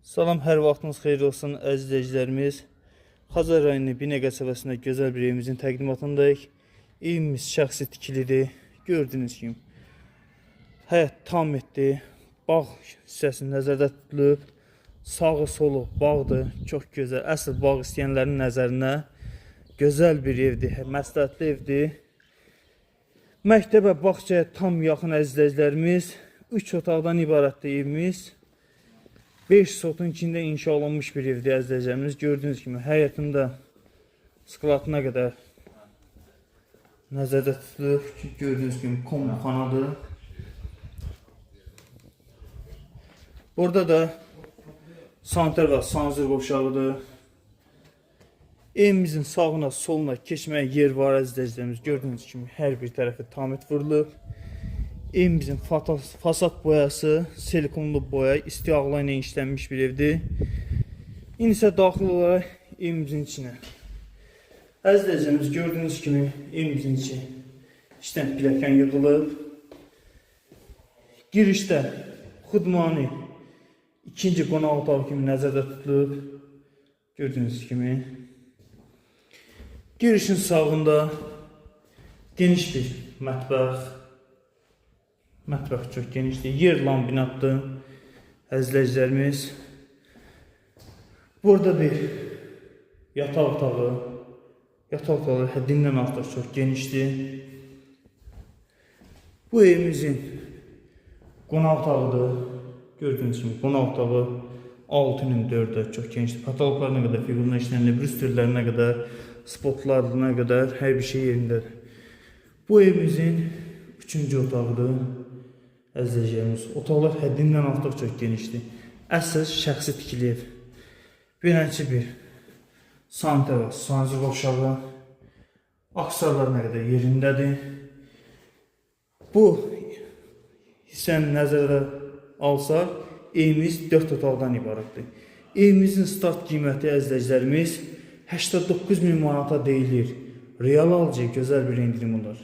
Salam, hər vaxtınız xeyir olsun əziz izləyicilərimiz. Xəzər rayonu Binə qəsəbəsində gözəl bir evimizin təqdimatındayıq. Evimiz şəxsi tikilidir. Gördüyünüz kimi həyət tam etdi. Bağ hissəsi nəzərdə tutulub. Sağı solu bağdır. Çox gözəl. Əsl bağ istəyənlərin nəzərinə gözəl bir evdir. Məsləhətli evdir. Məktəbə, bağçaya tam yaxın əziz izləyicilərimiz. 3 otaqdan ibarətdir evimiz. 5 sotun içində inşa olunmuş bir evdir əziz izləyicilərimiz. Gördüyünüz kimi həyətində sklatına qədər nəzərdə tutulub. Gördüyünüz kimi komxanadır. Burada da sanitar və sanzir qovşağıdır. Evimizin sağına soluna keçməyə yer var əziz izləyicilərimiz. Gördüyünüz kimi hər bir tərəfi tamir vurulub. Evimizin fasad boyası, silikonlu boya, istiaqla ilə işlənmiş bir evdir. İndi isə daxil olaraq evimizin içinə. Əziz izləyicilərimiz, gördüyünüz kimi evimizin içi işdən pilləkən yığılıb. Girişdə xudmani ikinci qonaq otağı kimi nəzərdə tutulub. Gördüyünüz kimi. Girişin sağında geniş bir mətbəx. Mətbəx çox genişdir. Yer laminatdır. Əziz izləyicilərimiz. Burada bir yataq otağı. Yataq otağı həddindən artıq çox genişdir. Bu evimizin qonaq otağıdır. Gördüyünüz kimi qonaq otağı 6x4-də çox genişdir. Patologlarına qədər figuruna işlənilib, rüstürlərinə qədər, spotlarına qədər hər bir şey yerindədir. Bu evimizin 3-cü otağıdır. Əziz izləyicilərimiz, otaqlar həddindən artıq çox genişdir. Əsl şəxsi tikili ev. Beləncə bir sanitar və sanzir qovşağı aksarlarına qədər yerindədir. Bu hissəni nəzərə alsaq, evimiz 4 otaqdan ibarətdir. Evimizin start qiyməti əziz izləyicilərimiz 89.000 manata deyilir. Real alıcıya gözəl bir indirim olar.